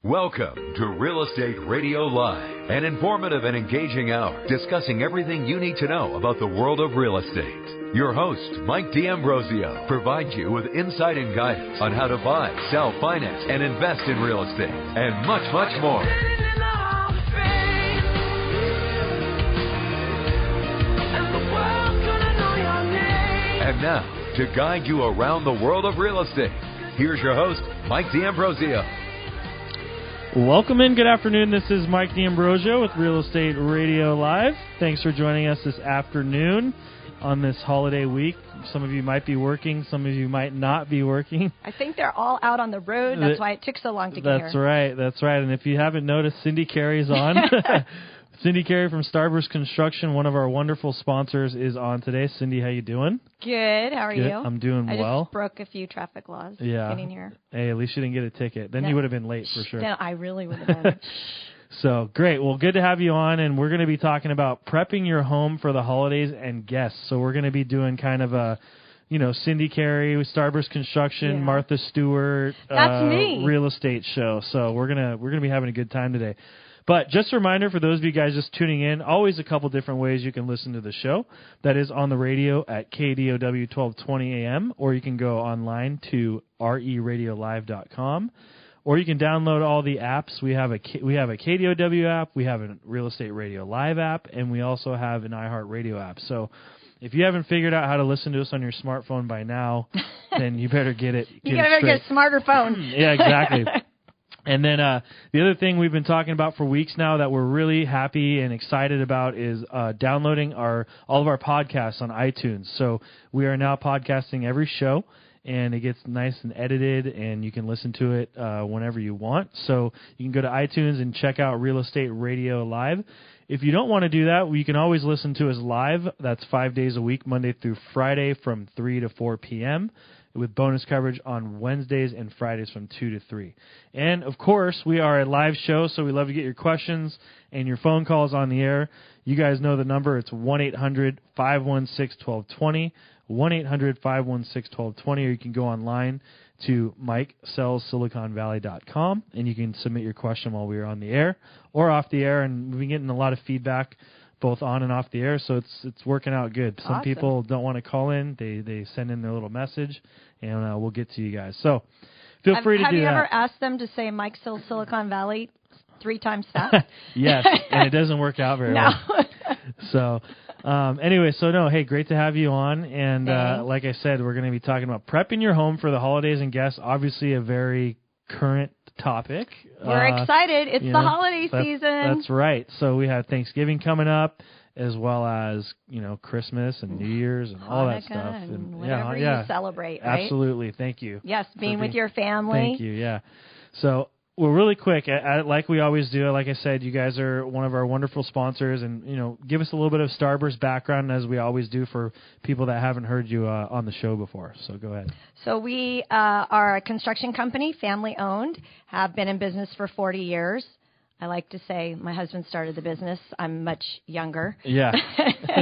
Welcome to Real Estate Radio Live, an informative and engaging hour discussing everything you need to know about the world of real estate. Your host, Mike D&rsquo, provides you with insight and guidance on how to buy, sell, finance, and invest in real estate, and much, much more. And now, to guide you around the world of real estate, here's your host, Mike D&rsquo. Welcome in. Good afternoon. This is Mike D&rsquo with Real Estate Radio Live. Thanks for joining us this afternoon on this holiday week. Some of you might be working. Some of you might not be working. I think they're all out on the road. That's why it took so long to get here. That's right. That's right. And if you haven't noticed, Cindy Carey's on. Cindy Carey from Starburst Construction, one of our wonderful sponsors, is on today. Cindy, how you doing? Good. How are you? I'm doing well. I just broke a few traffic laws getting here. Hey, at least you didn't get a ticket. Then you would have been late for sure. No, I really would have been. So, great. Well, good to have you on, and we're going to be talking about prepping your home for the holidays and guests. So we're going to be doing kind of a, Cindy Carey with Starburst Construction, Martha Stewart, that's me. Real estate show. So we're gonna be having a good time today. But just a reminder for those of you guys just tuning in, always a couple different ways you can listen to the show. That is on the radio at KDOW 1220 AM, or you can go online to reradiolive.com, or you can download all the apps. We have a KDOW app, we have a Real Estate Radio Live app, and we also have an iHeartRadio app. So if you haven't figured out how to listen to us on your smartphone by now, then you better get it. You better get a smarter phone. Yeah, exactly. And then the other thing we've been talking about for weeks now that we're really happy and excited about is downloading all of our podcasts on iTunes. So we are now podcasting every show, and it gets nice and edited, and you can listen to it whenever you want. So you can go to iTunes and check out Real Estate Radio Live. If you don't want to do that, you can always listen to us live. That's 5 days a week, Monday through Friday from 3 to 4 p.m., with bonus coverage on Wednesdays and Fridays from 2 to 3. And, of course, we are a live show, so we love to get your questions and your phone calls on the air. You guys know the number. It's 1-800-516-1220, 1-800-516-1220, or you can go online to MikeSellsSiliconValley.com, and you can submit your question while we're on the air or off the air, and we've been getting a lot of feedback both on and off the air, so it's working out good. Some awesome. People don't want to call in. They send in their little message, and we'll get to you guys. So feel free to do that. Have you ever asked them to say Mike Sells Silicon Valley 3 times fast? Yes, and it doesn't work out very well. So anyway, hey, great to have you on. And like I said, we're going to be talking about prepping your home for the holidays and guests, obviously a very current topic. We're excited. It's the holiday season. That's right. So we have Thanksgiving coming up, as well as, Christmas and New Year's and all that stuff. And whatever you celebrate, right? Absolutely. Thank you. Yes, being with your family. Thank you, yeah. So, well, really quick, like we always do, like I said, you guys are one of our wonderful sponsors, and, give us a little bit of Starburst background, as we always do for people that haven't heard you on the show before. So go ahead. So we are a construction company, family-owned, have been in business for 40 years. I like to say my husband started the business. I'm much younger. Yeah,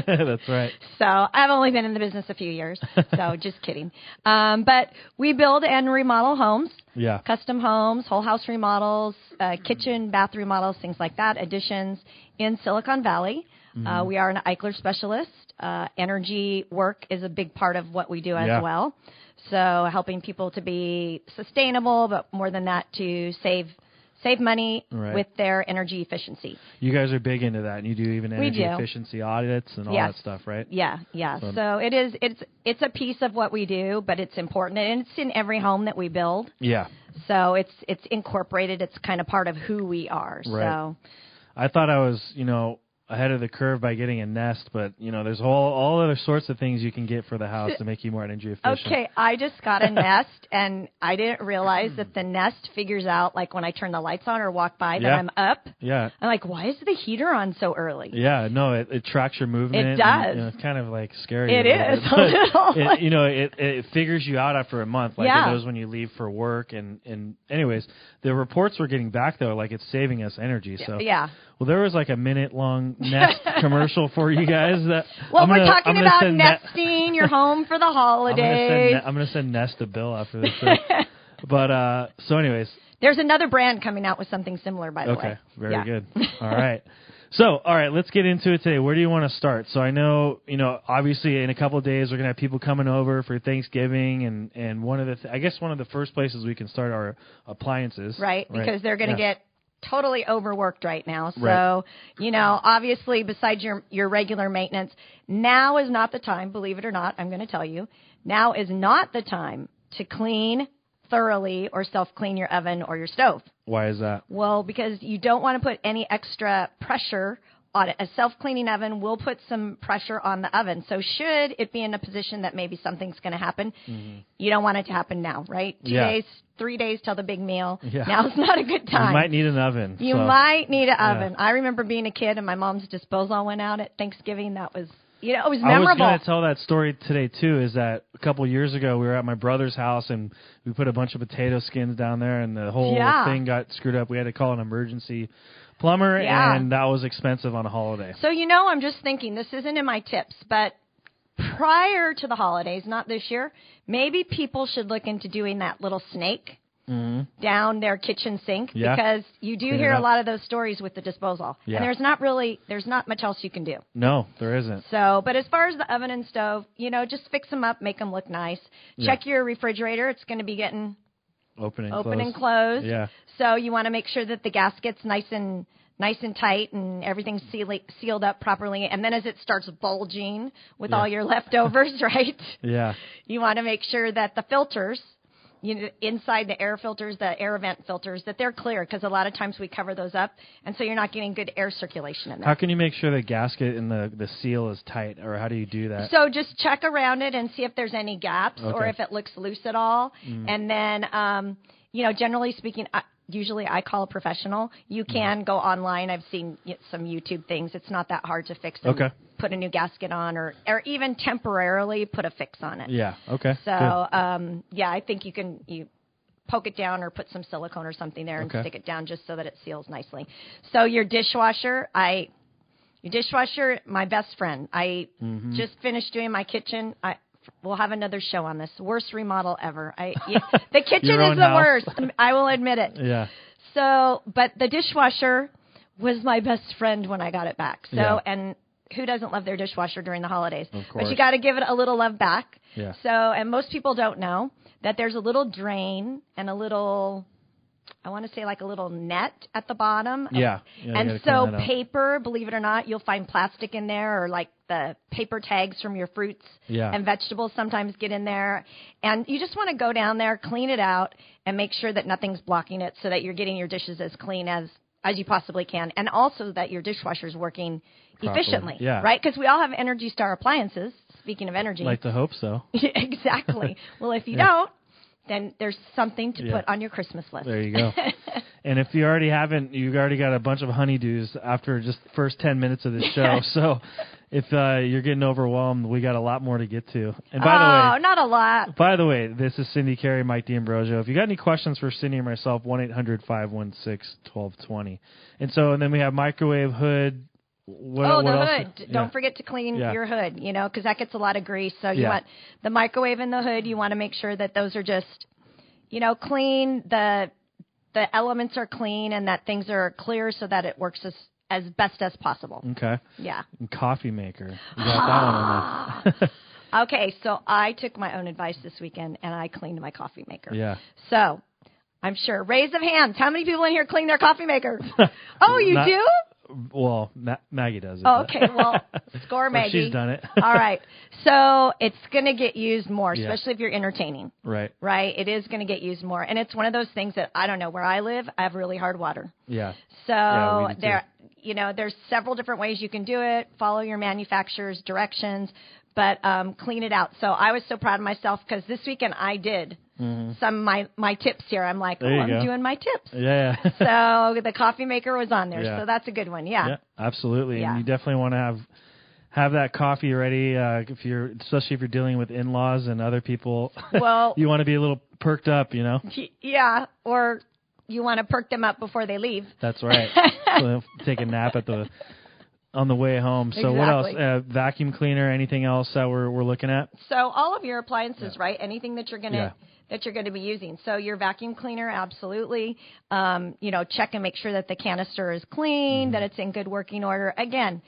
that's right. So I've only been in the business a few years, so just kidding. But we build and remodel homes, custom homes, whole house remodels, kitchen, bath remodels, things like that, additions in Silicon Valley. Mm-hmm. We are an Eichler specialist. Energy work is a big part of what we do as well. So helping people to be sustainable, but more than that, to save money with their energy efficiency. You guys are big into that, and you do even energy efficiency audits and all that stuff, right? Yeah. So it's a piece of what we do, but it's important, and it's in every home that we build. Yeah. So it's incorporated. It's kind of part of who we are. Right. So I thought I was, ahead of the curve by getting a Nest, but there's all other sorts of things you can get for the house to make you more energy efficient. Okay, I just got a Nest, and I didn't realize that the Nest figures out, like when I turn the lights on or walk by, that I'm up. Yeah. I'm like, why is the heater on so early? Yeah, no, it tracks your movement. It does. And, it's kind of like scary. It is a little. It figures you out after a month. Like it knows when you leave for work. And anyways, the reports we're getting back though, like it's saving us energy. So well, there was like a minute-long Nest commercial for you guys. We're talking about nesting your home for the holidays. I'm going to send Nest a bill after this. But so anyways. There's another brand coming out with something similar, by the way. Okay, very good. All right. So, all right, let's get into it today. Where do you want to start? So I know, obviously in a couple of days we're going to have people coming over for Thanksgiving, and one of the first places we can start are appliances. Right, because they're going to get totally overworked right now. So, obviously besides your regular maintenance, now is not the time, believe it or not, I'm going to tell you, now is not the time to clean thoroughly or self-clean your oven or your stove. Why is that? Well, because you don't want to put any extra pressure on it. A self-cleaning oven will put some pressure on the oven. So should it be in a position that maybe something's going to happen, you don't want it to happen now, right? 2 days, 3 days till the big meal. Yeah. Now's not a good time. You might need an oven. You might need an oven. I remember being a kid and my mom's disposal went out at Thanksgiving. That was... it was memorable. I was going to tell that story today, too, is that a couple of years ago we were at my brother's house and we put a bunch of potato skins down there and the whole thing got screwed up. We had to call an emergency plumber, and that was expensive on a holiday. So, I'm just thinking, this isn't in my tips, but prior to the holidays, not this year, maybe people should look into doing that little snake down their kitchen sink because you do hear a lot of those stories with the disposal. Yeah. And there's not much else you can do. No, there isn't. So, but as far as the oven and stove, just fix them up, make them look nice. Check your refrigerator. It's going to be getting open and closed. Yeah. So you want to make sure that the gasket's nice and tight and everything's sealed up properly. And then as it starts bulging with all your leftovers, right? Yeah. You want to make sure that the filters, inside the air filters, the air vent filters, that they're clear because a lot of times we cover those up, and so you're not getting good air circulation in there. How can you make sure the gasket and the seal is tight, or how do you do that? So just check around it and see if there's any gaps or if it looks loose at all. And then, generally speaking, usually I call a professional. You can go online. I've seen some YouTube things. It's not that hard to fix them. Okay. Put a new gasket on or even temporarily put a fix on it. Yeah, okay. So, I think you poke it down or put some silicone or something there and stick it down just so that it seals nicely. So your dishwasher, my best friend. I just finished doing my kitchen. We'll have another show on this. Worst remodel ever. The kitchen is the worst. I will admit it. Yeah. So, but the dishwasher was my best friend when I got it back. So, and who doesn't love their dishwasher during the holidays? Of course. But you got to give it a little love back. Yeah. So, and most people don't know that there's a little drain and a little, I want to say like a little net at the bottom. Yeah. And so paper, believe it or not, you'll find plastic in there or like the paper tags from your fruits and vegetables sometimes get in there. And you just want to go down there, clean it out, and make sure that nothing's blocking it so that you're getting your dishes as clean as you possibly can. And also that your dishwasher is working efficiently, right? Because we all have Energy Star appliances, speaking of energy. Like to hope so. Exactly. Well, if you don't, then there's something to put on your Christmas list. There you go. And if you already haven't, you've already got a bunch of honeydews after just the first 10 minutes of this show. So if you're getting overwhelmed, we got a lot more to get to. And by the way, not a lot. By the way, this is Cindy Carey, Mike D&rsquo. If you got any questions for Cindy or myself, 1-800-516-1220. And then we have microwave, hood. The hood. Don't forget to clean your hood, because that gets a lot of grease. So you want the microwave and the hood. You want to make sure that those are just, clean. The elements are clean and that things are clear so that it works as best as possible. Okay. Yeah. And coffee maker. You got that one on there. Okay, so I took my own advice this weekend and I cleaned my coffee maker. Yeah. So I'm sure, raise of hands, how many people in here clean their coffee maker? Oh, you do? Well, Maggie does it. Oh, okay, well, score Maggie. She's done it. All right. So it's going to get used more, especially if you're entertaining. Right. Right? It is going to get used more. And it's one of those things that, I don't know, where I live, I have really hard water. Yeah. So there's several different ways you can do it. Follow your manufacturer's directions, but clean it out. So I was so proud of myself because this weekend I did some of my tips here. I'm like, I'm doing my tips. Yeah. So the coffee maker was on there. So that's a good one. Yeah. Absolutely. Yeah. And you definitely want to have that coffee ready especially if you're dealing with in-laws and other people. Well, you want to be a little perked up, Yeah. Or you want to perk them up before they leave. That's right. So take a nap at the on the way home. So what else? Vacuum cleaner, anything else that we're looking at? So all of your appliances, right? Anything that you're gonna be using. So your vacuum cleaner, absolutely. Check and make sure that the canister is clean, that it's in good working order. Again,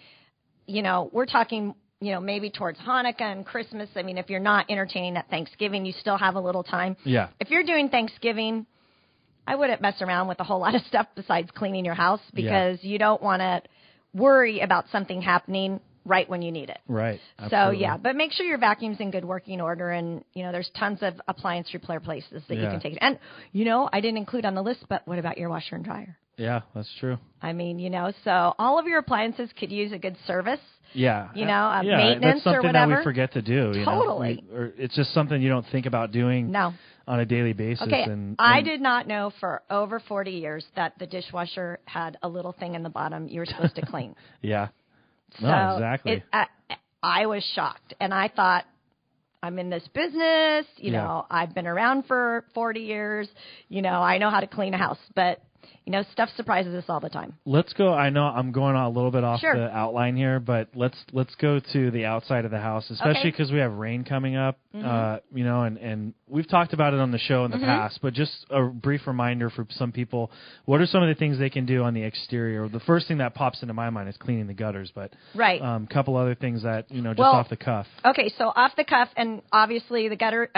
we're talking, maybe towards Hanukkah and Christmas. I mean, if you're not entertaining at Thanksgiving, you still have a little time. Yeah. If you're doing Thanksgiving, I wouldn't mess around with a whole lot of stuff besides cleaning your house because you don't want to worry about something happening right when you need it. Right. Absolutely. So, but make sure your vacuum's in good working order, and, there's tons of appliance repair places that you can take. And, I didn't include on the list, but what about your washer and dryer? Yeah, that's true. I mean, so all of your appliances could use a good service. Yeah. Maintenance that's something or whatever. that we forget to do. Totally. Or it's just something you don't think about doing. No. On a daily basis. Okay, and I did not know for over 40 years that the dishwasher had a little thing in the bottom you were supposed to clean. Yeah. So no, exactly. I was shocked, and I thought, I'm in this business, I've been around for 40 years, I know how to clean a house, but stuff surprises us all the time. Let's go. I know I'm going a little bit off Sure. the outline here, but let's go to the outside of the house, especially because we have rain coming up. And we've talked about it on the show in the past, but just a brief reminder for some people: what are some of the things they can do on the exterior? The first thing that pops into my mind is cleaning the gutters, but a couple other things that just off the cuff. Okay, so off the cuff, and obviously the gutter,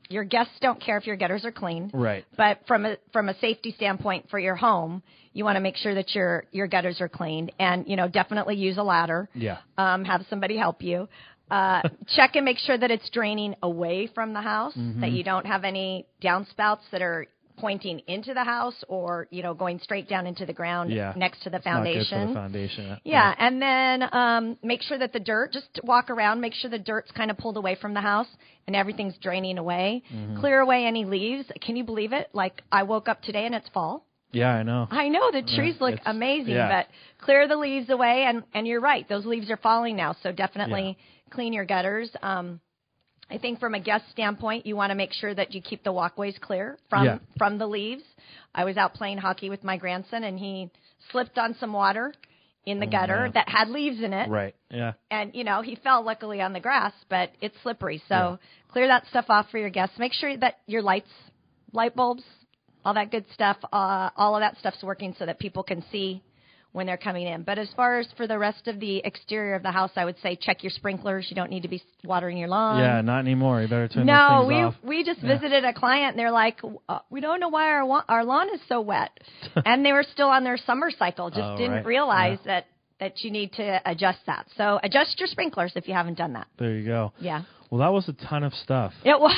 your guests don't care if your gutters are clean, right? But from a safety standpoint for your home, you want to make sure that your gutters are clean, and definitely use a ladder. Yeah. Have somebody help you. Check and make sure that it's draining away from the house, that you don't have any downspouts that are pointing into the house or going straight down into the ground next to the foundation. Not good for the foundation. Yeah, and then make sure that the dirt, just walk around, make sure the dirt's kind of pulled away from the house and everything's draining away. Clear away any leaves. Can you believe it? Like, I woke up today and it's fall. Yeah, I know. The trees look amazing, but clear the leaves away, and you're right, those leaves are falling now, so definitely clean your gutters. I think from a guest standpoint, you want to make sure that you keep the walkways clear from the leaves. I was out playing hockey with my grandson, and he slipped on some water in the gutter that had leaves in it. Right, yeah. And, he fell luckily on the grass, but it's slippery, so clear that stuff off for your guests. Make sure that your light bulbs, all that good stuff, all of that stuff's working so that people can see when they're coming in. But as far as for the rest of the exterior of the house, I would say check your sprinklers. You don't need to be watering your lawn. Yeah, not anymore. You better turn those things off. We just visited a client, and they're like, we don't know why our lawn is so wet. And they were still on their summer cycle, just didn't realize that you need to adjust that. So adjust your sprinklers if you haven't done that. There you go. Yeah. Well, that was a ton of stuff. It was.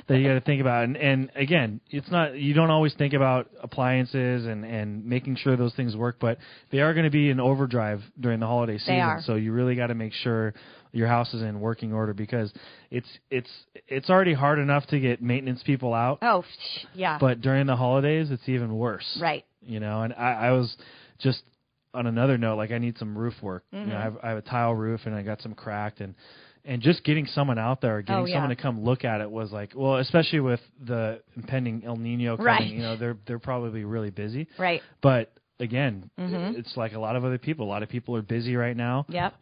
That you got to think about. And again, it's not, you don't always think about appliances and making sure those things work, but they are going to be in overdrive during the holiday season. They are. So you really got to make sure your house is in working order, because it's already hard enough to get maintenance people out. Oh, yeah. But during the holidays, it's even worse. Right. And I was just, on another note, like, I need some roof work. Mm-hmm. I have a tile roof, and I got some cracked, and just getting someone out there, getting someone to come look at it was like, well, especially with the impending El Nino coming, they're probably really busy. Right. But again, it's like a lot of other people. A lot of people are busy right now. Yep.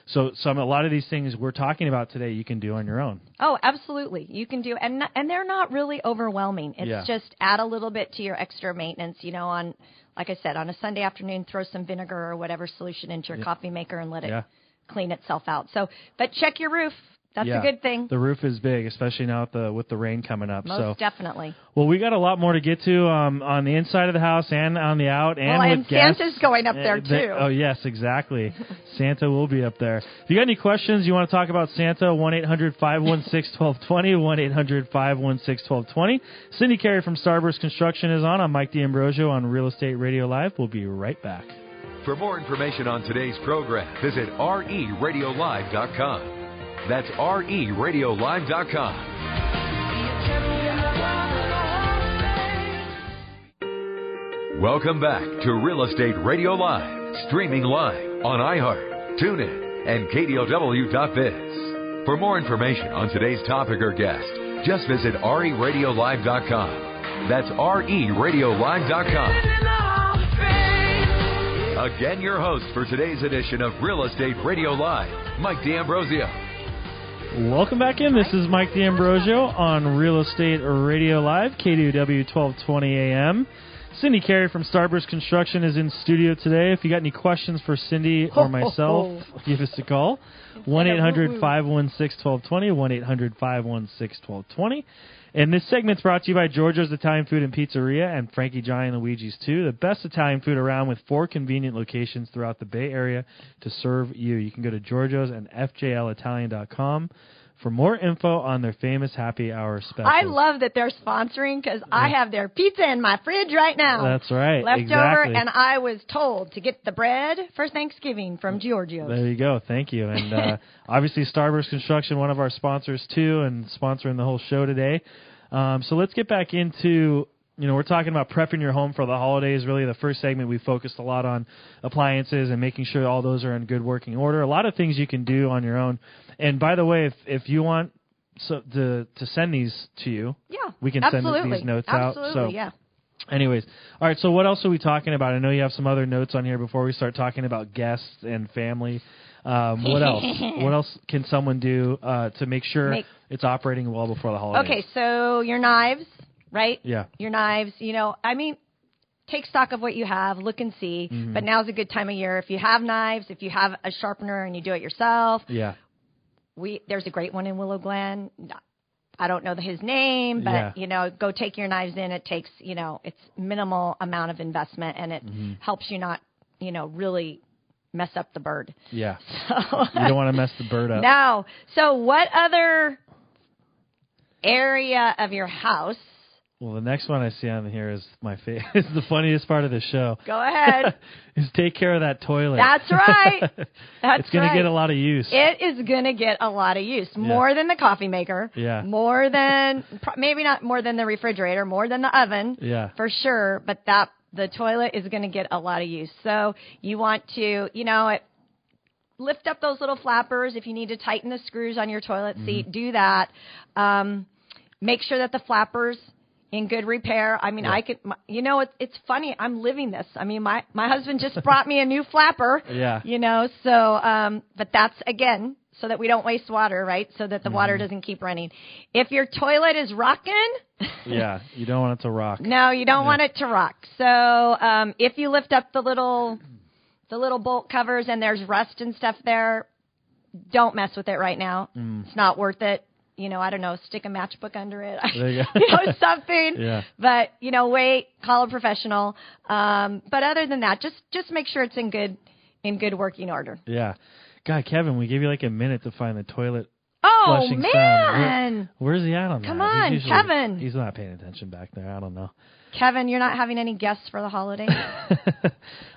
So a lot of these things we're talking about today, you can do on your own. Oh, absolutely. You can do, and they're not really overwhelming. It's just add a little bit to your extra maintenance, on, like I said, on a Sunday afternoon, throw some vinegar or whatever solution into your coffee maker and let it clean itself out. So, but check your roof. That's a good thing. The roof is big, especially now with the rain coming up. Most definitely. Well, we got a lot more to get to on the inside of the house and on the out, and with Santa's guests. going up there too. Oh yes, exactly. Santa will be up there. If you got any questions, you want to talk about Santa, 1-800-516-1220, 1-800-516-1220. Cindy Carey from Starburst Construction is on. I'm Mike D&rsquo on Real Estate Radio Live. We'll be right back. For more information on today's program, visit RERadiolive.com. That's RERadiolive.com. Welcome back to Real Estate Radio Live, streaming live on iHeart, TuneIn, and KDOW.biz. For more information on today's topic or guest, just visit RERadiolive.com. That's RERadiolive.com. Again, your host for today's edition of Real Estate Radio Live, Mike D&Rsquo. Welcome back in. This is Mike D&Rsquo on Real Estate Radio Live, KDOW 1220 AM. Cindy Carey from Starburst Construction is in studio today. If you got any questions for Cindy or myself, give us a call. 1-800-516-1220, 1-800-516-1220. And this segment's brought to you by Giorgio's Italian Food and Pizzeria and Frankie Johnny and Luigi's too. The best Italian food around with 4 convenient locations throughout the Bay Area to serve you. You can go to Giorgio's and fjlitalian.com for more info on their famous happy hour specials. I love that they're sponsoring because I have their pizza in my fridge right now. That's right. Leftover, exactly. and I was told to get the bread for Thanksgiving from Giorgio's. There you go. Thank you. And obviously Starburst Construction, one of our sponsors too, and sponsoring the whole show today. So let's get back into, we're talking about prepping your home for the holidays. Really, the first segment we focused a lot on appliances and making sure all those are in good working order. A lot of things you can do on your own. And by the way, if you want to send these to you, we can send these notes out. Absolutely, yeah. Anyways, all right, so what else are we talking about? I know you have some other notes on here before we start talking about guests and family. What else? What else can someone do to make sure it's operating well before the holidays? Okay, so your knives, right? Yeah. Your knives, take stock of what you have, look and see. Mm-hmm. But now's a good time of year. If you have knives, if you have a sharpener and you do it yourself. Yeah. There's a great one in Willow Glen. I don't know his name, but, go take your knives in. It takes, it's minimal amount of investment, and it helps you not, really mess up the bird. Yeah. So, you don't want to mess the bird up. No. So what other area of your house? Well, the next one I see on here is my favorite. It's the funniest part of the show. Go ahead. Is take care of that toilet. That's right. It's going to get a lot of use. It is going to get a lot of use. More than the coffee maker. Yeah. More than, maybe not more than the refrigerator, more than the oven. Yeah. For sure. But the toilet is going to get a lot of use. So you want to, lift up those little flappers. If you need to tighten the screws on your toilet seat, do that. Make sure that the flappers in good repair. I mean, I could, it's funny. I'm living this. I mean, my husband just brought me a new flapper. Yeah. So, but that's, again, so that we don't waste water, right? So that the water doesn't keep running. If your toilet is rocking. Yeah, you don't want it to rock. No, you don't want it to rock. So, if you lift up the little bolt covers and there's rust and stuff there, don't mess with it right now. It's not worth it. I don't know, stick a matchbook under it, something. Yeah. But, wait, call a professional. But other than that, just make sure it's in good working order. Yeah. God, Kevin, we gave you like a minute to find the toilet flushing man. sound. Where's he at on that? Come on, Kevin. He's not paying attention back there. I don't know. Kevin, you're not having any guests for the holidays?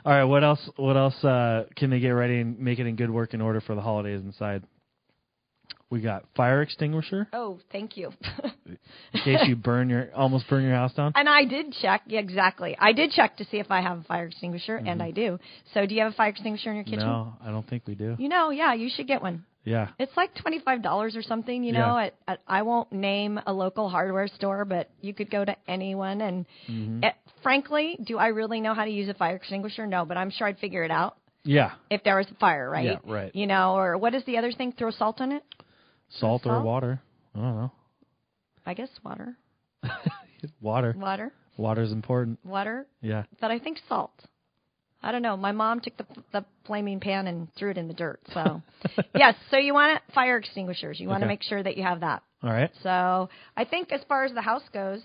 All right, what else can they get ready and make it in good working order for the holidays inside? We got fire extinguisher. Oh, thank you. In case you almost burn your house down. And I did check, exactly. I did check to see if I have a fire extinguisher, and I do. So do you have a fire extinguisher in your kitchen? No, I don't think we do. Yeah, you should get one. Yeah. It's like $25 or something, at I won't name a local hardware store, but you could go to anyone. And frankly, do I really know how to use a fire extinguisher? No, but I'm sure I'd figure it out. Yeah. If there was a fire, right? Yeah, right. Or what is the other thing? Throw salt on it? Salt or water. I don't know. I guess water. Water. Water's important. Water? Yeah. But I think salt. I don't know. My mom took the flaming pan and threw it in the dirt. So, yes. So you want fire extinguishers. You want to make sure that you have that. All right. So I think as far as the house goes,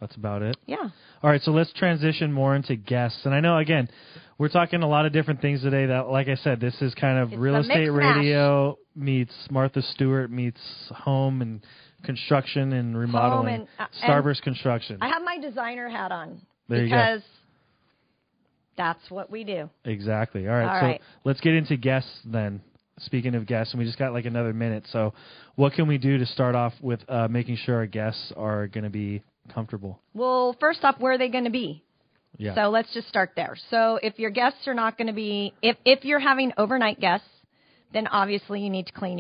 that's about it. Yeah. All right. So let's transition more into guests. And I know, again, we're talking a lot of different things today that, like I said, this is kind of real estate radio meets Martha Stewart meets home and construction and remodeling. Starburst Construction. I have my designer hat on. There because that's what we do. Exactly. All right. So let's get into guests then. Speaking of guests, and we just got like another minute. So what can we do to start off with making sure our guests are going to be comfortable? Well, first off, where are they going to be? Yeah. So let's just start there. So if your guests are not going to be, if you're having overnight guests, then obviously you need to clean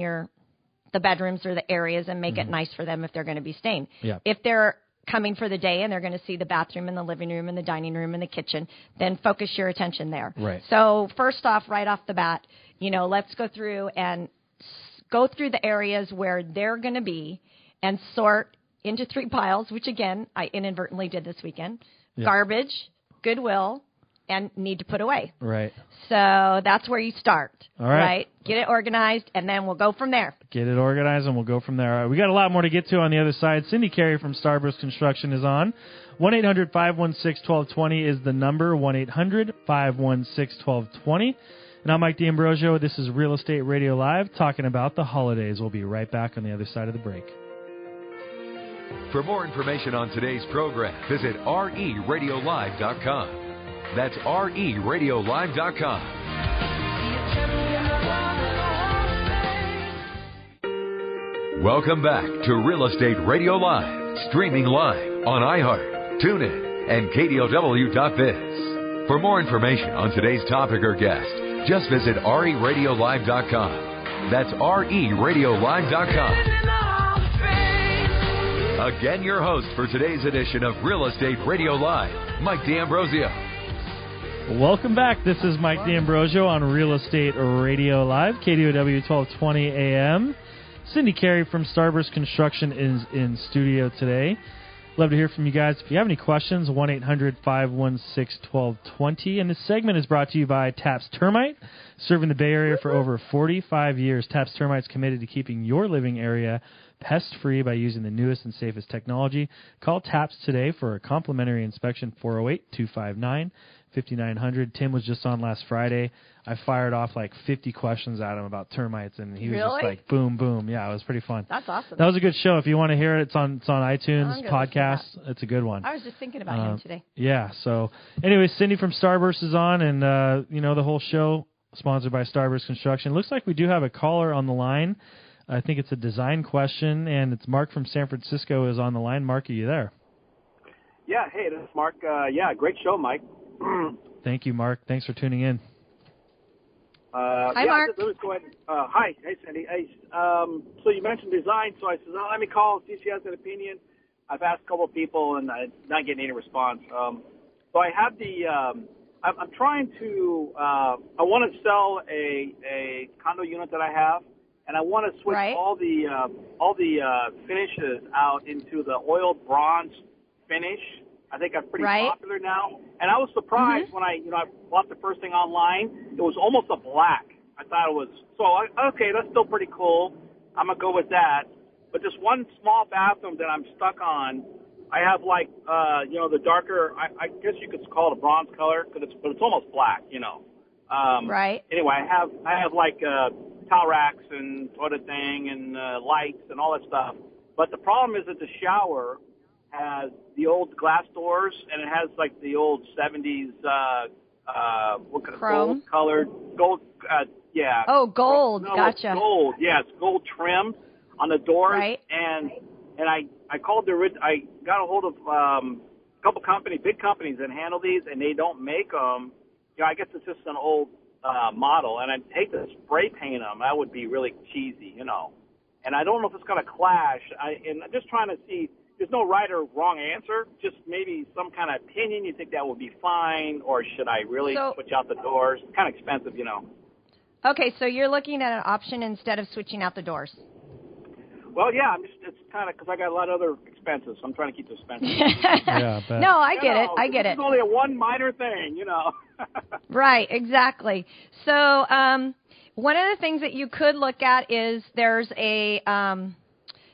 the bedrooms or the areas and make it nice for them if they're going to be staying. Yeah. If they're coming for the day and they're going to see the bathroom and the living room and the dining room and the kitchen, then focus your attention there. Right. So first off, right off the bat, let's go through the areas where they're going to be and sort into 3 piles, which, again, I inadvertently did this weekend. Yeah. Garbage, Goodwill, and need to put away. Right. So that's where you start. All right. Get it organized, and then we'll go from there. Get it organized, and we'll go from there. All right. We got a lot more to get to on the other side. Cindy Carey from Starburst Construction is on. 1-800-516-1220 is the number, 1-800-516-1220. And I'm Mike D&rsquo. This is Real Estate Radio Live, talking about the holidays. We'll be right back on the other side of the break. For more information on today's program, visit RERadiolive.com. That's RERadiolive.com. Welcome back to Real Estate Radio Live, streaming live on iHeart, TuneIn, and KDOW.biz. For more information on today's topic or guest, just visit RERadiolive.com. That's RERadiolive.com. Again, your host for today's edition of Real Estate Radio Live, Mike D&Rsquo. Welcome back. This is Mike D&Rsquo on Real Estate Radio Live, KDOW 1220 AM. Cindy Carey from Starburst Construction is in studio today. Love to hear from you guys. If you have any questions, 1-800-516-1220. And this segment is brought to you by Taps Termite, serving the Bay Area for over 45 years. Taps Termite is committed to keeping your living area pest-free by using the newest and safest technology. Call Taps today for a complimentary inspection, 408-259-5900. Tim was just on last Friday. I fired off like 50 questions at him about termites, and he was just like, boom, boom. Yeah, it was pretty fun. That's awesome. That was a good show. If you want to hear it, it's on iTunes, podcast. It's a good one. I was just thinking about him today. Yeah, so anyway, Cindy from Starburst is on, and, the whole show sponsored by Starburst Construction. Looks like we do have a caller on the line. I think it's a design question, and it's Mark from San Francisco is on the line. Mark, are you there? Yeah, hey, this is Mark. Great show, Mike. Thank you, Mark. Thanks for tuning in. Hi, Mark. Let me go ahead. Hi, Cindy. Hey, so you mentioned design, so I said, let me call, see if she has an opinion. I've asked a couple of people, and I'm not getting any response. So I have I'm trying to, I want to sell a condo unit that I have, and I want to switch all the finishes out into the oiled bronze finish. I think that's pretty popular now. And I was surprised when I bought the first thing online. It was almost a black. I thought it was okay. That's still pretty cool. I'm gonna go with that. But this one small bathroom that I'm stuck on, I have the darker. I guess you could call it a bronze color, but it's almost black. Anyway, I have towel racks and toilet thing and lights and all that stuff. But the problem is that the shower has the old glass doors, and it has the old 70s gold colored gold. Oh, gold. No, gotcha. It's gold. Yeah, it's gold trim on the doors. Right. And I called I got a hold of a couple big companies that handle these, and they don't make them. I guess it's just an old model, and I'd hate to spray paint them. That would be really cheesy, And I don't know if it's going to clash. And I'm just trying to see. There's no right or wrong answer, just maybe some kind of opinion. You think that would be fine, or should I really switch out the doors? It's kind of expensive, Okay, so you're looking at an option instead of switching out the doors. Well, yeah, it's kind of because I got a lot of other expenses, so I'm trying to keep the expenses. Yeah, no, I get it. It's only a one minor thing, Right, exactly. So one of the things that you could look at is there's a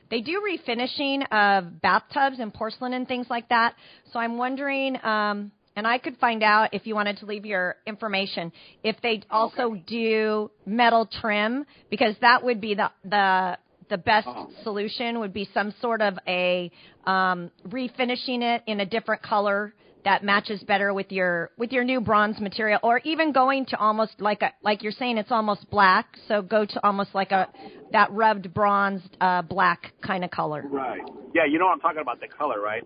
they do refinishing of bathtubs and porcelain and things like that. So I'm wondering, and I could find out if you wanted to leave your information, if they also do metal trim, because that would be the best solution would be some sort of a refinishing it in a different color that matches better with your new bronze material, or even going to almost like you're saying, it's almost black, so go to almost like that rubbed bronzed black kind of color. Right. Yeah, you know what I'm talking about, the color, right?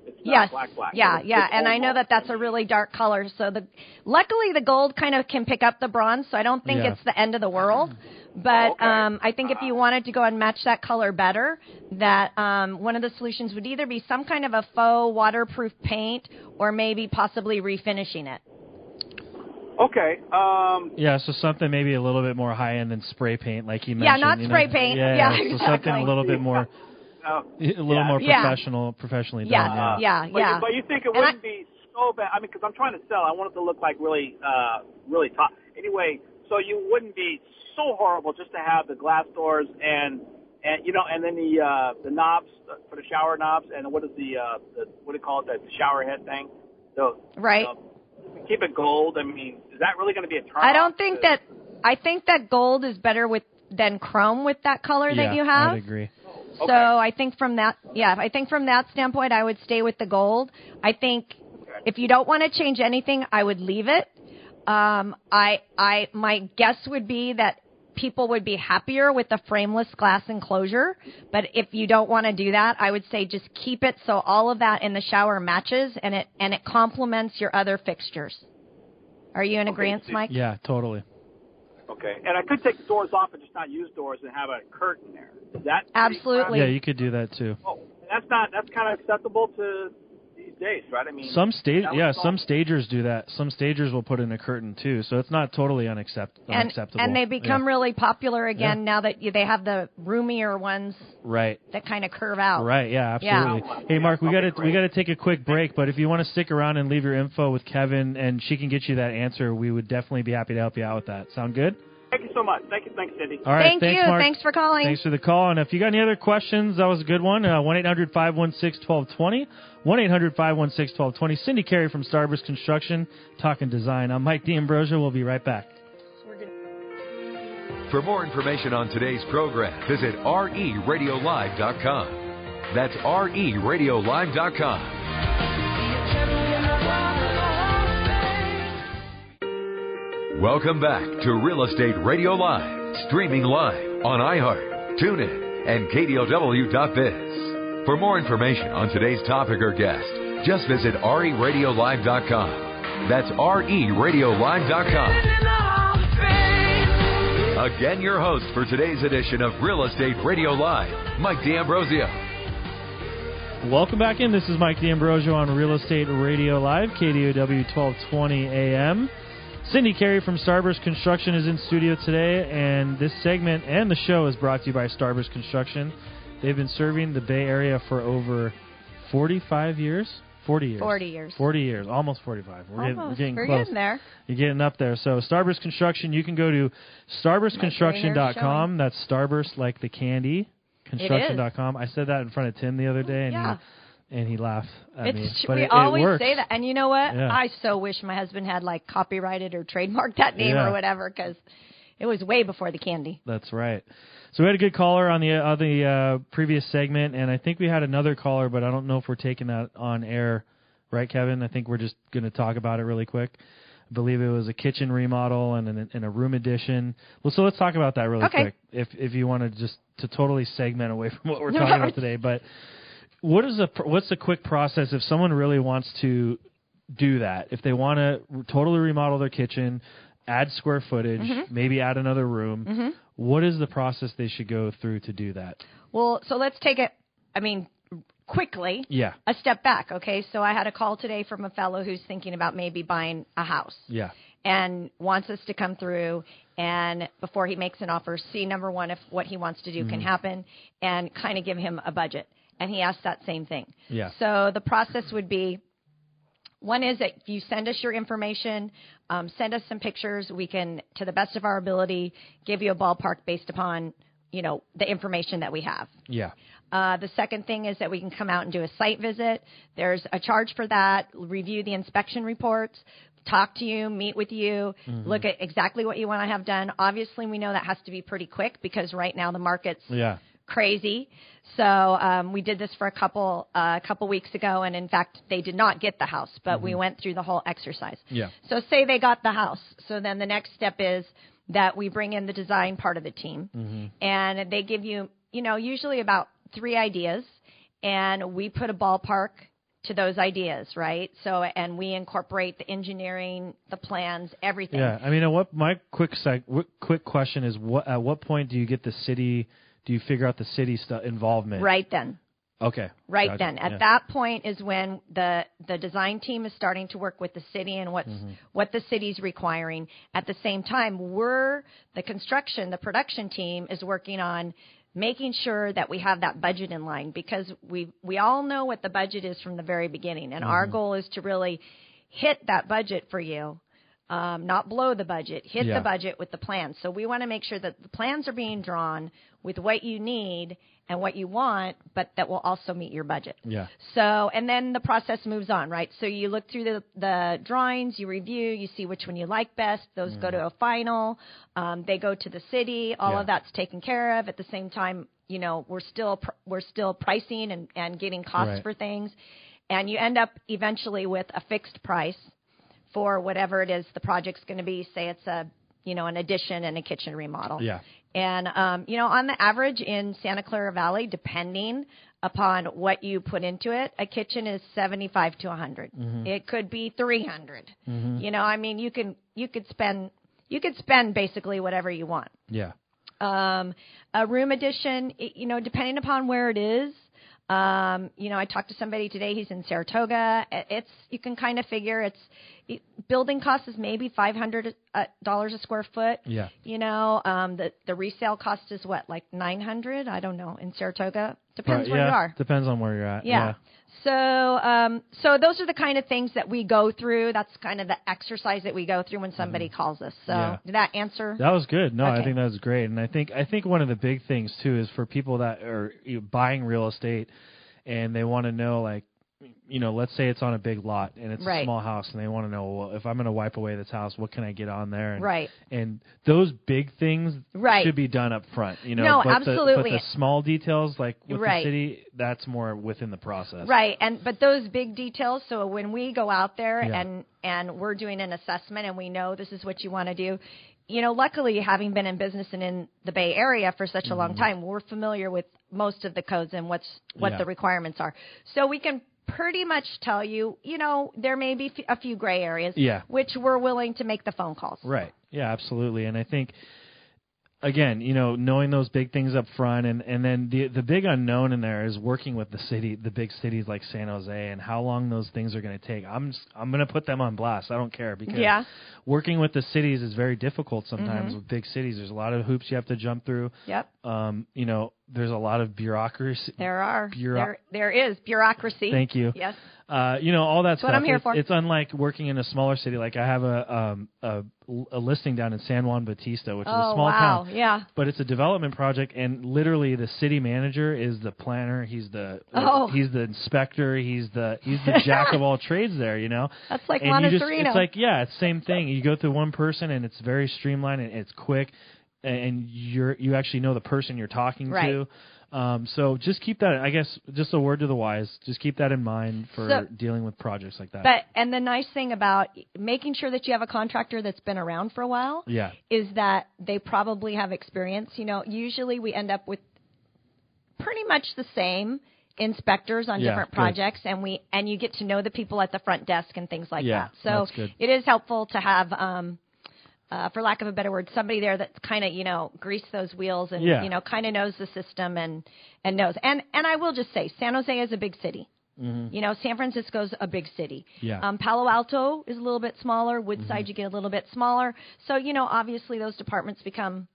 It's not black. Yeah, it's and I know that that's a really dark color. So luckily the gold kind of can pick up the bronze, so I don't think it's the end of the world. But I think if you wanted to go and match that color better, that one of the solutions would either be some kind of a faux waterproof paint or maybe possibly refinishing it. Okay. So something maybe a little bit more high-end than spray paint, like you mentioned. Yeah, not spray paint. Yeah, so exactly. something a little bit more... more professionally done. Yeah. But you think it wouldn't be so bad? I mean, because I'm trying to sell. I want it to look like really top. Anyway, so you wouldn't be so horrible just to have the glass doors and then the knobs for the shower knobs, and what is the what do you call it, the shower head thing? Right. Keep it gold. I mean, is that really going to be a turn? I think that gold is better than chrome with that color that you have. I would agree. So I think from that standpoint, I would stay with the gold. I think if you don't want to change anything, I would leave it. My guess would be that people would be happier with the frameless glass enclosure. But if you don't want to do that, I would say just keep it so all of that in the shower matches and it complements your other fixtures. Are you in agreement, Mike? Yeah, totally. Okay, and I could take the doors off and just not use doors and have a curtain there. Is that absolutely? Yeah, you could do that too. Oh, that's kind of acceptable to these days, right? I mean, some stagers do that. Some stagers will put in a curtain too, so it's not totally unacceptable. And they become really popular again now that they have the roomier ones, right? That kind of curve out. Right? Yeah, absolutely. Yeah. Hey, Mark, we got to take a quick break, but if you want to stick around and leave your info with Kevin, and she can get you that answer, we would definitely be happy to help you out with that. Sound good? Thank you so much. Thanks, Cindy. All right, thanks, Mark. Thanks for calling. Thanks for the call. And if you got any other questions, that was a good one. 1-800-516-1220. 1-800-516-1220. Cindy Carey from Starburst Construction, talking design. I'm Mike D&rsquo. We'll be right back. For more information on today's program, visit RERadiolive.com. That's RERadiolive.com. Welcome back to Real Estate Radio Live, streaming live on iHeart, TuneIn, and KDOW.biz. For more information on today's topic or guest, just visit RERadiolive.com. That's RERadiolive.com. Again, your host for today's edition of Real Estate Radio Live, Mike D&rsquo. Welcome back in. This is Mike D&rsquo on Real Estate Radio Live, KDOW 1220 AM. Cindy Carey from Starburst Construction is in studio today, and this segment and the show is brought to you by Starburst Construction. They've been serving the Bay Area for over 45 years? 40 years. 40 years. 40 years. Almost 45. We're getting close. We're getting there. You're getting up there. So Starburst Construction, you can go to starburstconstruction.com. That's Starburst like the candy. Construction.com. I said that in front of Tim the other day, and he laughed at me. But we it always works. say that. And you know what? Yeah. I so wish my husband had copyrighted or trademarked that name or whatever, because it was way before the candy. That's right. So we had a good caller on the previous segment, and I think we had another caller, but I don't know if we're taking that on air. Right, Kevin? I think we're just going to talk about it really quick. I believe it was a kitchen remodel and a room addition. Well, so let's talk about that really quick, if you want to just to totally segment away from what we're talking about today. But what's the quick process if someone really wants to do that? If they want to totally remodel their kitchen, add square footage, maybe add another room, what is the process they should go through to do that? Well, so let's take it, quickly, a step back, okay? So I had a call today from a fellow who's thinking about maybe buying a house. Yeah. And wants us to come through and, before he makes an offer, see, number one, if what he wants to do can happen, and kind of give him a budget. And he asked that same thing. Yeah. So the process would be, one is that you send us your information, send us some pictures. We can, to the best of our ability, give you a ballpark based upon, the information that we have. Yeah. The second thing is that we can come out and do a site visit. There's a charge for that, review the inspection reports, talk to you, meet with you, look at exactly what you want to have done. Obviously, we know that has to be pretty quick because right now the market's crazy. So we did this for a couple weeks ago, and in fact, they did not get the house, but we went through the whole exercise. Yeah. So say they got the house. So then the next step is that we bring in the design part of the team, and they give you, usually about 3 ideas, and we put a ballpark to those ideas, right? So, and we incorporate the engineering, the plans, everything. Yeah, I mean, my quick question is, at what point do you get the city? Do you figure out the city involvement? Right then. Okay. Right gotcha. then. At that point is when the design team is starting to work with the city and what the city's requiring. At the same time, the production team is working on making sure that we have that budget in line, because we all know what the budget is from the very beginning, and our goal is to really hit that budget for you, not blow the budget, hit the budget with the plans. So we want to make sure that the plans are being drawn with what you need and what you want, but that will also meet your budget. Yeah. So, and then the process moves on, right? So you look through the drawings, you review, you see which one you like best. Those go to a final. They go to the city. All of that's taken care of. At the same time, we're still pricing and getting costs for things, and you end up eventually with a fixed price for whatever it is the project's going to be. Say it's an addition and a kitchen remodel. Yeah. And, on the average in Santa Clara Valley, depending upon what you put into it, a kitchen is $75 to $100. It could be $300. I mean, you could spend basically whatever you want. Yeah. A room addition, depending upon where it is. I talked to somebody today. He's in Saratoga. You can kind of figure building cost is maybe $500 a square foot. Yeah. The resale cost is what, like $900? I don't know. In Saratoga, depends where you are. Depends on where you're at. Yeah. So those are the kind of things that we go through. That's kind of the exercise that we go through when somebody calls us. So did that answer? That was good. No, okay. I think that was great. And I think one of the big things too is for people that are buying real estate and they want to know, like, let's say it's on a big lot and it's a small house, and they want to know, well, if I'm going to wipe away this house, what can I get on there? And, and those big things should be done up front. No, but absolutely. But the small details, like with the city, that's more within the process. Right, but those big details. So when we go out there and we're doing an assessment and we know this is what you want to do. Luckily, having been in business and in the Bay Area for such a long time, we're familiar with most of the codes and what the requirements are. So we can pretty much tell you, there may be a few gray areas, which we're willing to make the phone calls. Right. Yeah, absolutely. And I think, again, knowing those big things up front, and then the big unknown in there is working with the big cities like San Jose, and how long those things are going to take. I'm going to put them on blast. I don't care, because working with the cities is very difficult sometimes with big cities. There's a lot of hoops you have to jump through. Yep. There's a lot of bureaucration. There is bureaucracy. Thank you. Yes. All that stuff. What I'm here for. It's unlike working in a smaller city. Like I have a listing down in San Juan Bautista, which is a small town. Yeah. But it's a development project, and literally the city manager is the planner. He's the inspector. He's the jack of all trades there. That's like and Montessorino. It's like it's the same thing. You go through one person, and it's very streamlined and it's quick, and you actually know the person you're talking to. So just keep that, I guess, just a word to the wise, just keep that in mind for dealing with projects like that. And the nice thing about making sure that you have a contractor that's been around for a while is that they probably have experience. Usually we end up with pretty much the same inspectors on different projects, and you get to know the people at the front desk and things like that. So it is helpful to have for lack of a better word, somebody there that's kind of, grease those wheels and, kind of knows the system and knows. And I will just say, San Jose is a big city. San Francisco's a big city. Palo Alto is a little bit smaller. Woodside, you get a little bit smaller. So, obviously those departments become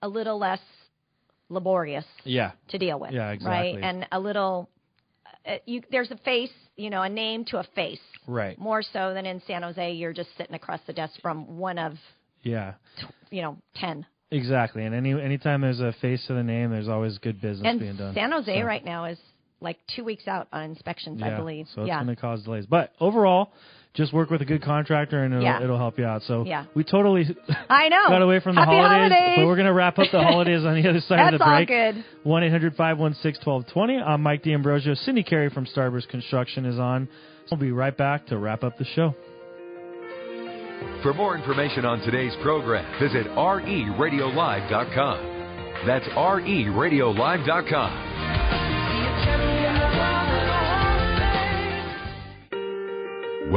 a little less laborious to deal with. Yeah, exactly. Right? And a little, there's a face, a name to a face. Right. More so than in San Jose, you're just sitting across the desk from one of 10. Exactly. And anytime there's a face to the name, there's always good business being done. San Jose right now is like 2 weeks out on inspections, I believe. So it's going to cause delays. But overall, just work with a good contractor and it'll help you out. So we totally got away from the holidays. But we're going to wrap up the holidays on the other side of the break. That's all one good. 1-800-516-1220. I'm Mike D&Ambrosio. Cindy Carey from Starburst Construction is on. We'll be right back to wrap up the show. For more information on today's program, visit RERadiolive.com. That's RERadiolive.com.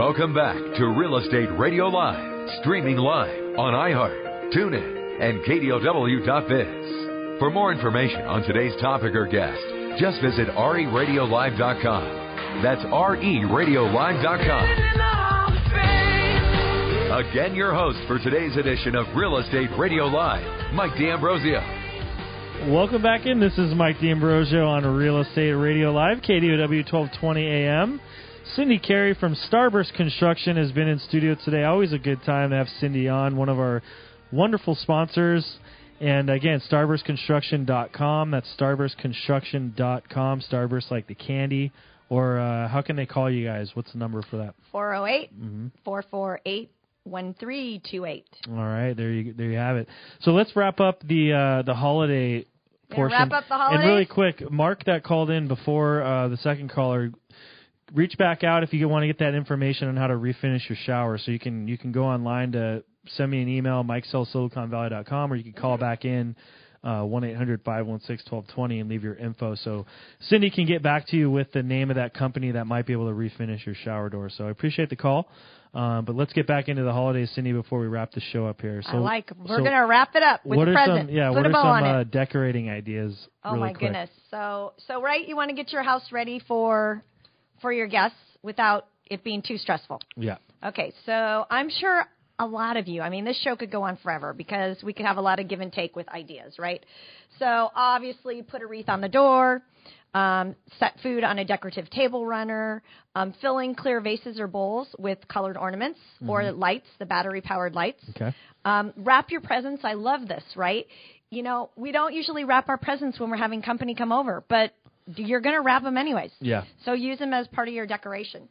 Welcome back to Real Estate Radio Live, streaming live on iHeart, TuneIn, and KDOW.biz. For more information on today's topic or guest, just visit RERadiolive.com. That's RERadiolive.com. Again, your host for today's edition of Real Estate Radio Live, Mike D&rsquo. Welcome back in. This is Mike D&rsquo on Real Estate Radio Live, KDOW 1220 AM. Cindy Carey from Starburst Construction has been in studio today. Always a good time to have Cindy on, one of our wonderful sponsors. And again, starburstconstruction.com. That's starburstconstruction.com. Starburst like the candy. Or how can they call you guys? What's the number for that? 408-448-1328. All right, there you have it. So let's wrap up the holiday portion. Wrap up the holidays? And really quick, Mark that called in before the second caller, reach back out if you want to get that information on how to refinish your shower. So you can go online to send me an email, mikesellsiliconvalley.com, or you can call back in 1-800-516-1220 and leave your info. So Cindy can get back to you with the name of that company that might be able to refinish your shower door. So I appreciate the call. But let's get back into the holidays, Cindy, before we wrap the show up here. So we're going to wrap it up with the present. What are some decorating ideas? Oh, my goodness. So right, you want to get your house ready for your guests without it being too stressful. Yeah. Okay, so I'm sure a lot of you, this show could go on forever because we could have a lot of give and take with ideas, right? So obviously put a wreath on the door, set food on a decorative table runner, filling clear vases or bowls with colored ornaments or lights, the battery-powered lights. Okay. Wrap your presents. I love this, right? We don't usually wrap our presents when we're having company come over, but you're going to wrap them anyways. Yeah. So use them as part of your decoration.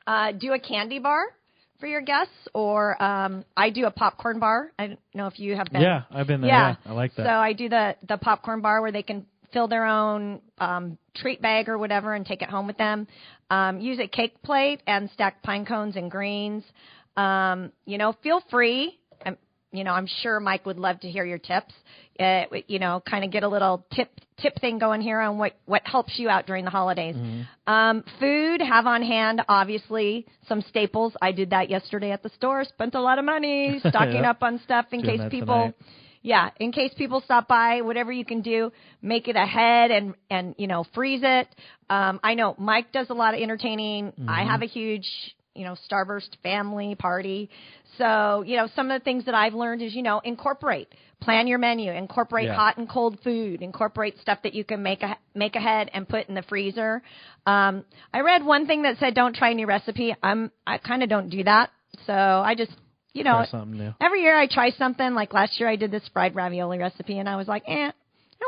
Do a candy bar for your guests, or I do a popcorn bar. I don't know if you have been. Yeah, I've been there. Yeah, I like that. So I do the popcorn bar where they can fill their own treat bag or whatever and take it home with them. Use a cake plate and stack pine cones and greens. Feel free. I'm sure Mike would love to hear your tips. Kind of get a little tip thing going here on what helps you out during the holidays. Food, have on hand, obviously, some staples. I did that yesterday at the store. Spent a lot of money stocking up on stuff in case people stop by. Whatever you can do, make it ahead and freeze it. I know Mike does a lot of entertaining. I have a huge Starburst family party. So, some of the things that I've learned is, plan your menu, incorporate hot and cold food, incorporate stuff that you can make ahead and put in the freezer. I read one thing that said, don't try a new recipe. I kind of don't do that. So I just, try something new. Every year I try something. Like last year I did this fried ravioli recipe and I was like, it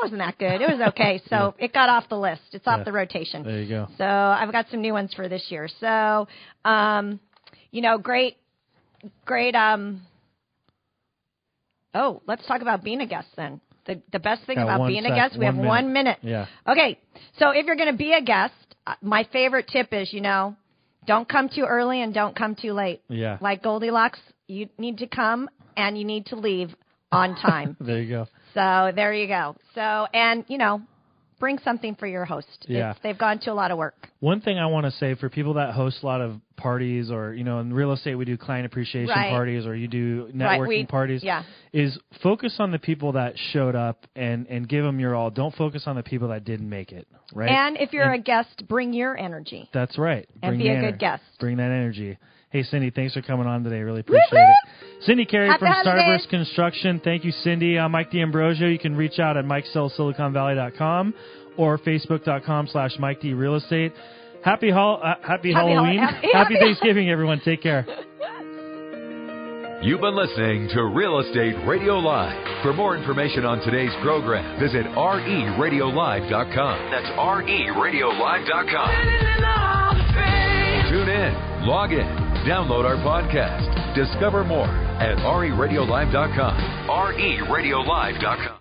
wasn't that good. It was okay. So it got off the list. It's off the rotation. There you go. So I've got some new ones for this year. So, great. Let's talk about being a guest then. The best thing about being a guest, we have 1 minute. Yeah. Okay. So if you're going to be a guest, my favorite tip is, don't come too early and don't come too late. Yeah. Like Goldilocks, you need to come and you need to leave on time. There you go. So there you go. So, and, bring something for your host. Yeah. They've gone to a lot of work. One thing I want to say for people that host a lot of parties or, in real estate we do client appreciation parties or you do networking parties, is focus on the people that showed up and give them your all. Don't focus on the people that didn't make it, right? And if you're a guest, bring your energy. That's right. And be a good guest. Bring that energy. Hey, Cindy, thanks for coming on today. Really appreciate it. Cindy Carey from Starburst Construction. Thank you, Cindy. I'm Mike D&rsquo. You can reach out at mikesellsiliconvalley.com or facebook.com/Mike D Real Estate. Happy Halloween. Happy Thanksgiving, everyone. Take care. You've been listening to Real Estate Radio Live. For more information on today's program, visit RERadiolive.com. That's RERadiolive.com. Tune in, log in, download our podcast. Discover more at RERadiolive.com. RERadiolive.com.